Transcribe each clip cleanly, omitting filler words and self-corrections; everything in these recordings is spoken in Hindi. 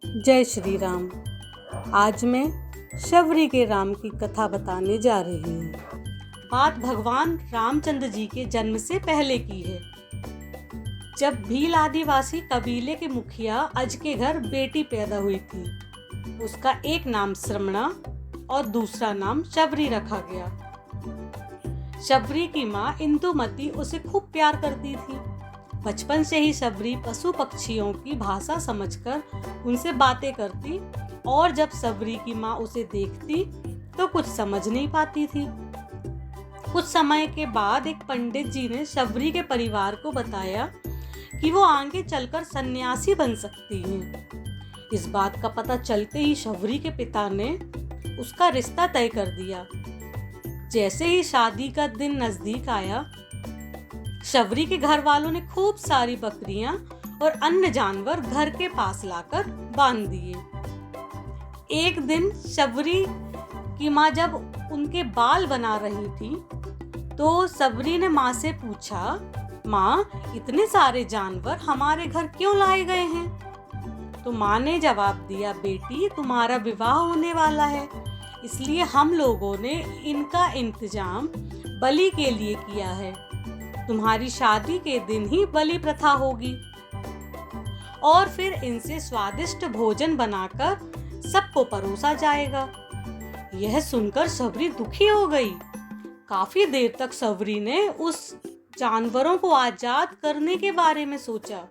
जय श्री राम। आज मैं शबरी के राम की कथा बताने जा रही हूँ। बात भगवान रामचंद्र जी के जन्म से पहले की है, जब भील आदिवासी कबीले के मुखिया अज के घर बेटी पैदा हुई थी। उसका एक नाम श्रमणा और दूसरा नाम शबरी रखा गया। शबरी की माँ इंदुमती उसे खूब प्यार करती थी। बचपन से ही शबरी पशु पक्षियों की भाषा समझकर उनसे बातें करती और जब शबरी की माँ उसे देखती तो कुछ समझ नहीं पाती थी। कुछ समय के बाद एक पंडित जी ने शबरी के परिवार को बताया कि वो आगे चलकर सन्यासी बन सकती हैं। इस बात का पता चलते ही शबरी के पिता ने उसका रिश्ता तय कर दिया। जैसे ही शादी का दिन नजदीक आया, शबरी के घर वालों ने खूब सारी बकरियां और अन्य जानवर घर के पास लाकर बांध दिए। एक दिन शबरी की माँ जब उनके बाल बना रही थी तो शबरी ने माँ से पूछा, माँ, इतने सारे जानवर हमारे घर क्यों लाए गए हैं? तो माँ ने जवाब दिया, बेटी, तुम्हारा विवाह होने वाला है, इसलिए हम लोगों ने इनका इंतजाम बलि के लिए किया है। तुम्हारी शादी के दिन ही बलि प्रथा होगी और फिर इनसे स्वादिष्ट भोजन बनाकर सबको परोसा जाएगा। यह सुनकर शबरी दुखी हो गई। काफी देर तक शबरी ने उस जानवरों को आजाद करने के बारे में सोचा।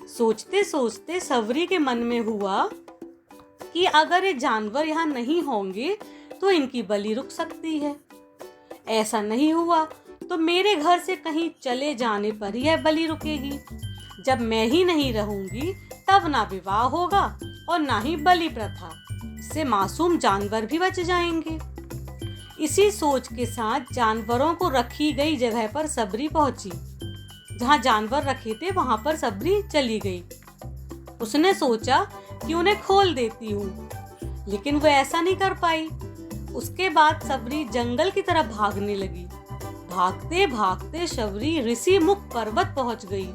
सोचते सोचते शबरी के मन में हुआ कि अगर ये जानवर यहाँ नहीं होंगे तो इनकी बलि रुक सकती है। ऐसा नहीं हुआ तो मेरे घर से कहीं चले जाने पर यह बलि रुकेगी। जब मैं ही नहीं रहूंगी तब ना विवाह होगा और ना ही बलि प्रथा से मासूम जानवर भी बच जाएंगे। इसी सोच के साथ जानवरों को रखी गई जगह पर शबरी पहुंची। जहां जानवर रखे थे वहां पर शबरी चली गई। उसने सोचा कि उन्हें खोल देती हूँ, लेकिन वो ऐसा नहीं कर पाई। उसके बाद शबरी जंगल की तरफ भागने लगी। भागते भागते शबरी ऋषि मुख पर्वत पहुंच गई।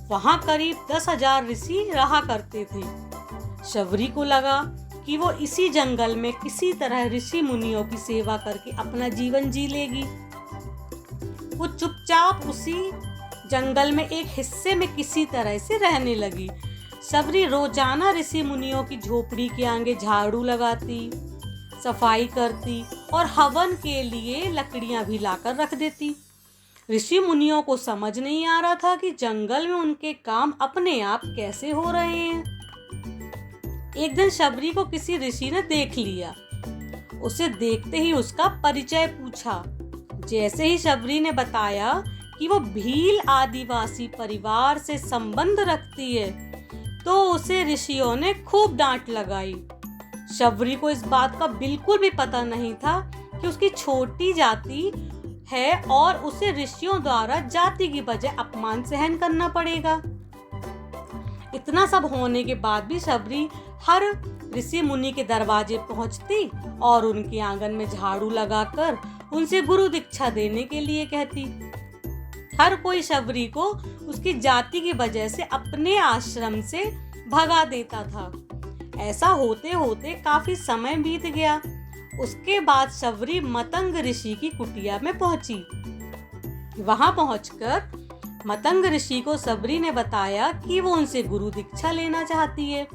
वहां करीब 10,000 ऋषि रहा करते थे। शबरी को लगा कि वो इसी जंगल में किसी तरह ऋषि मुनियों की सेवा करके अपना जीवन जी लेगी। वो चुपचाप उसी जंगल में एक हिस्से में किसी तरह से रहने लगी। शबरी रोजाना ऋषि मुनियों की झोपड़ी के आगे झाड़ू लगाती, सफाई करती और हवन के लिए लकड़ियां भी लाकर रख देती। ऋषि मुनियों को समझ नहीं आ रहा था कि जंगल में उनके काम अपने आप कैसे हो रहे हैं। एक दिन शबरी को किसी ऋषि ने देख लिया। उसे देखते ही उसका परिचय पूछा। जैसे ही शबरी ने बताया कि वो भील आदिवासी परिवार से संबंध रखती है तो उसे ऋषियों ने खूब डांट लगाई। शबरी को इस बात का बिल्कुल भी पता नहीं था कि उसकी छोटी जाति है और उसे ऋषियों द्वारा जाति की बजाय अपमान सहन करना पड़ेगा। इतना सब होने के बाद भी शबरी हर ऋषि मुनि के दरवाजे पहुंचती और उनके आंगन में झाड़ू लगाकर उनसे गुरु दीक्षा देने के लिए कहती। हर कोई शबरी को उसकी जाति की वजह से अपने आश्रम से भगा देता था। ऐसा होते होते काफी समय बीत गया। उसके बाद शबरी मतंग ऋषि की कुटिया में पहुंची। वहां पहुंचकर मतंग ऋषि को शबरी ने बताया कि वो उनसे गुरु दीक्षा लेना चाहती है।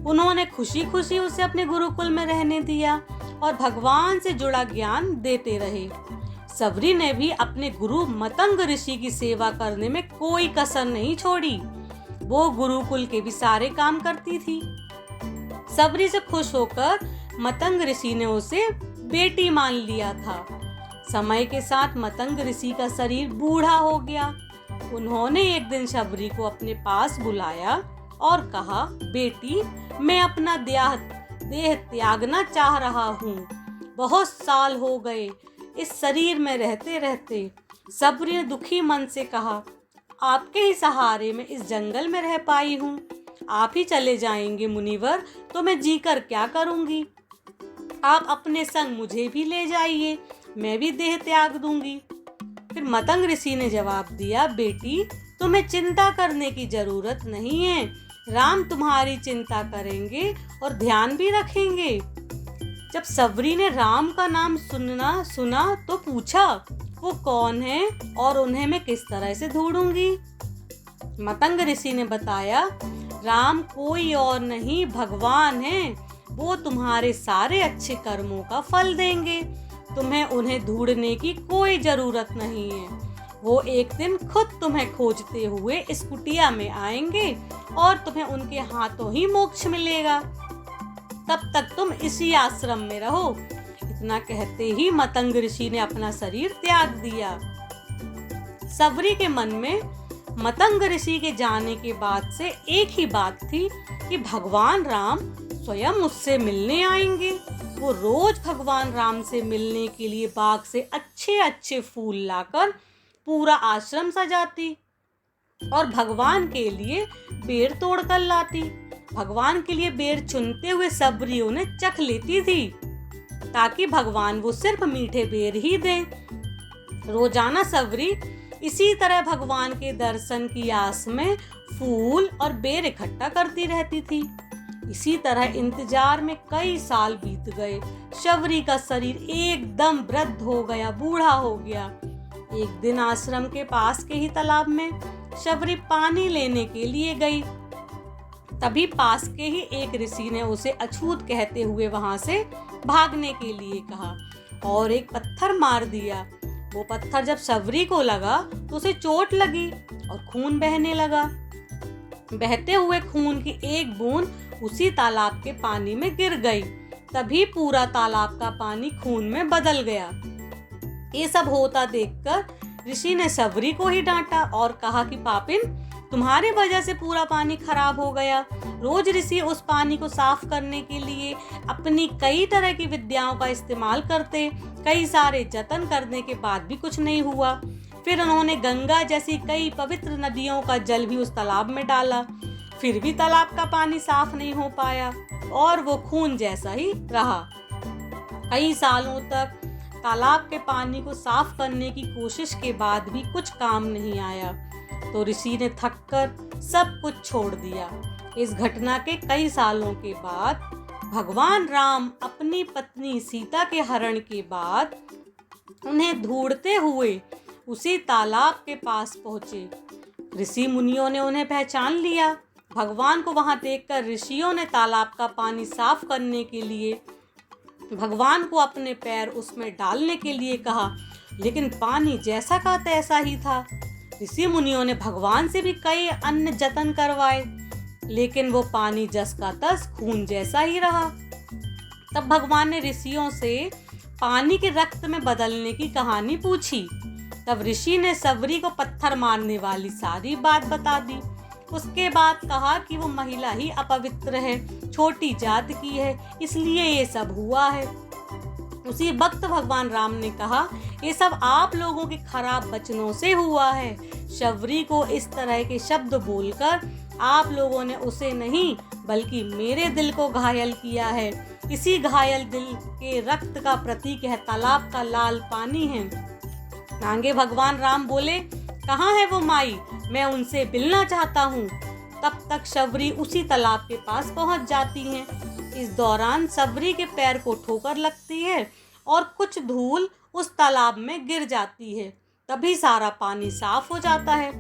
उन्होंने खुशी खुशी उसे अपने गुरुकुल में रहने दिया और भगवान से जुड़ा ज्ञान देते रहे। शबरी ने भी अपने गुरु मतंग ऋषि की सेवा करने में कोई कसर नहीं छोड़ी। वो गुरुकुल के भी सारे काम करती थी। शबरी से खुश होकर मतंग ऋषि ने उसे बेटी मान लिया था। समय के साथ मतंग ऋषि का शरीर बूढ़ा हो गया। उन्होंने एक दिन शबरी को अपने पास बुलाया और कहा, बेटी, मैं अपना देह त्यागना चाह रहा हूँ। बहुत साल हो गए इस शरीर में रहते रहते। शबरी ने दुखी मन से कहा, आपके ही सहारे में इस जंगल में रह पाई हूँ। आप ही चले जाएंगे मुनिवर तो मैं जीकर क्या करूंगी? आप अपने संग मुझे भी ले जाइए, मैं भी देह त्याग दूंगी। फिर मतंग ऋषि ने जवाब दिया, बेटी, तुम्हें चिंता करने की जरूरत नहीं है। राम तुम्हारी चिंता करेंगे और ध्यान भी रखेंगे। जब सवरी ने राम का नाम सुना तो पूछा, वो कौन है और उन्हें मैं किस तरह से ढूंढूंगी। मतंग ऋषि ने बताया, राम कोई और नहीं भगवान हैं। वो तुम्हारे सारे अच्छे कर्मों का फल देंगे। तुम्हें उन्हें ढूंढने की कोई जरूरत नहीं है। वो एक दिन खुद तुम्हें खोजते हुए इस कुटिया में आएंगे और तुम्हें उनके हाथों ही मोक्ष मिलेगा। तब तक तुम इसी आश्रम में रहो। इतना कहते ही मतंग ऋषि ने अपना शरीर त्याग दिया। सवरी के मन में मतंग ऋषि के जाने के बाद से एक ही बात थी कि भगवान राम स्वयं उससे मिलने आएंगे। वो रोज भगवान राम से मिलने के लिए बाग से अच्छे अच्छे फूल लाकर पूरा आश्रम सजाती और भगवान के लिए बेर तोड़कर लाती। भगवान के लिए बेर चुनते हुए सवरी उन्हें चख लेती थी ताकि भगवान वो सिर्फ मीठे बेर ही दें। रोजाना सवरी इसी तरह भगवान के दर्शन की आस में फूल और बेर इकट्ठा करती रहती थी। इसी तरह इंतजार में कई साल बीत गए। सवरी का शरीर एकदम वृद्ध हो गया, बूढ़ा हो गया। एक दिन आश्रम के पास के ही तालाब में सवरी पानी लेने के लिए गई। तभी पास के ही एक ऋषि ने उसे अछूत कहते हुए वहां से भागने के लिए कहा और एक पत्थर मार दिया। वो पत्थर जब सवरी को लगा तो उसे चोट लगी और खून बहने लगा। बहते हुए खून की एक बूंद उसी तालाब के पानी में गिर गई। तभी पूरा तालाब का पानी खून में बदल गया। ये सब होता देखकर ऋषि ने सवरी को ही डांटा और कहा कि पापिन, तुम्हारे वजह से पूरा पानी खराब हो गया। रोज ऋषि उस पानी को साफ करने के लिए अपनी कई तरह की विद्याओं का इस्तेमाल करते। कई सारे जतन करने के बाद भी कुछ नहीं हुआ। फिर उन्होंने गंगा जैसी कई पवित्र नदियों का जल भी उस तालाब में डाला, फिर भी तालाब का पानी साफ नहीं हो पाया और वो खून जैसा ही रहा। कई सालों तक तालाब के पानी को साफ करने की कोशिश के बाद भी कुछ काम नहीं आया तो ऋषि ने थककर सब कुछ छोड़ दिया। इस घटना के कई सालों के बाद भगवान राम अपनी पत्नी सीता के हरण के बाद उन्हें ढूंढते हुए उसी तालाब के पास पहुंचे। ऋषि मुनियों ने उन्हें पहचान लिया। भगवान को वहां देखकर ऋषियों ने तालाब का पानी साफ करने के लिए भगवान को अपने पैर उसमें डालने के लिए कहा, लेकिन पानी जैसा का तैसा ही था। ऋषि मुनियों ने भगवान से भी कई अन्य जतन करवाए, लेकिन वो पानी जस का तस खून जैसा ही रहा। तब भगवान ने ऋषियों से पानी के रक्त में बदलने की कहानी पूछी। तब ऋषि ने सवरी को पत्थर मारने वाली सारी बात बता दी। उसके बाद कहा कि वो महिला ही अपवित्र है, छोटी जात की है, इसलिए ये सब हुआ है। उसी वक्त भगवान राम ने कहा, ये सब आप लोगों के खराब वचनों से हुआ है। सवरी को इस तरह के शब्द बोलकर आप लोगों ने उसे नहीं बल्कि मेरे दिल को घायल किया है। इसी घायल दिल के रक्त का प्रतीक है तालाब का लाल पानी है। आगे भगवान राम बोले, कहाँ है वो माई, मैं उनसे मिलना चाहता हूँ। तब तक सवरी उसी तालाब के पास पहुँच जाती हैं। इस दौरान सवरी के पैर को ठोकर लगती है और कुछ धूल उस तालाब में गिर जाती है। तभी सारा पानी साफ हो जाता है।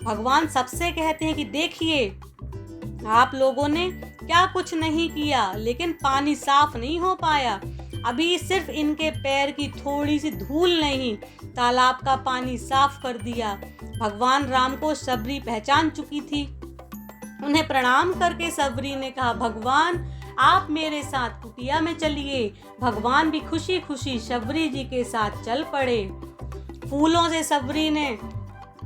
भगवान सबसे कहते हैं कि देखिए, आप लोगों ने क्या कुछ नहीं किया, लेकिन पानी साफ नहीं हो पाया। अभी सिर्फ इनके पैर की थोड़ी सी धूल नहीं तालाब का पानी साफ कर दिया। भगवान राम को सवरी पहचान चुकी थी। उन्हें प्रणाम करके सवरी ने कहा, भगवान आप मेरे साथ कुटिया में चलिए। भगवान भी खुशी खुशी सवरी जी के साथ चल पड़े। फूलों से सवरी ने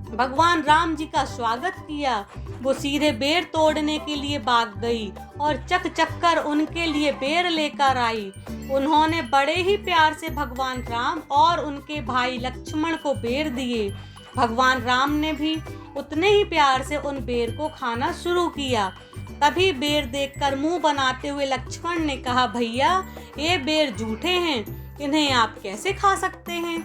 भगवान राम जी का स्वागत किया। वो सीधे बेर तोड़ने के लिए भाग गई और चक चक कर उनके लिए बेर लेकर आई। उन्होंने बड़े ही प्यार से भगवान राम और उनके भाई लक्ष्मण को बेर दिए। भगवान राम ने भी उतने ही प्यार से उन बेर को खाना शुरू किया। तभी बेर देखकर मुंह बनाते हुए लक्ष्मण ने कहा, भैया ये बेर झूठे हैं, इन्हें आप कैसे खा सकते हैं।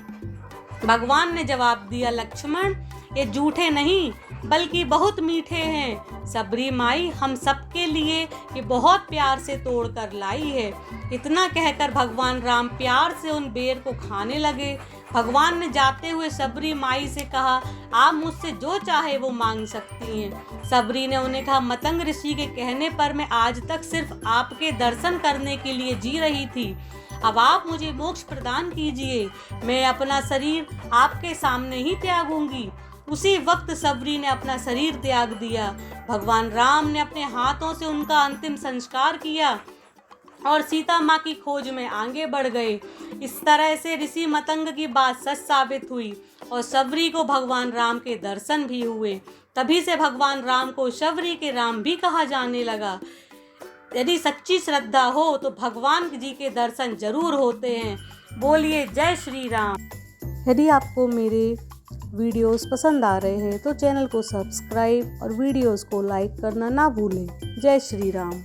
भगवान ने जवाब दिया, लक्ष्मण ये झूठे नहीं बल्कि बहुत मीठे हैं। सबरी माई हम सबके लिए ये बहुत प्यार से तोड़ कर लाई है। इतना कहकर भगवान राम प्यार से उन बेर को खाने लगे। भगवान ने जाते हुए सबरी माई से कहा, आप मुझसे जो चाहे वो मांग सकती हैं। सबरी ने उन्हें कहा, मतंग ऋषि के कहने पर मैं आज तक सिर्फ आपके दर्शन करने के लिए जी रही थी। अब आप मुझे मोक्ष प्रदान कीजिए, मैं अपना शरीर आपके सामने ही त्यागूंगी। उसी वक्त सबरी ने अपना शरीर त्याग दिया। भगवान राम ने अपने हाथों से उनका अंतिम संस्कार किया और सीता माँ की खोज में आगे बढ़ गए। इस तरह से ऋषि मतंग की बात सच साबित हुई और सबरी को भगवान राम के दर्शन भी हुए। तभी से भगवान राम को शबरी के राम भी कहा जाने लगा। यदि सच्ची श्रद्धा हो तो भगवान जी के दर्शन जरूर होते हैं। बोलिए जय श्री राम। यदि आपको मेरे वीडियोस पसंद आ रहे हैं तो चैनल को सब्सक्राइब और वीडियोस को लाइक करना ना भूलें। जय श्री राम।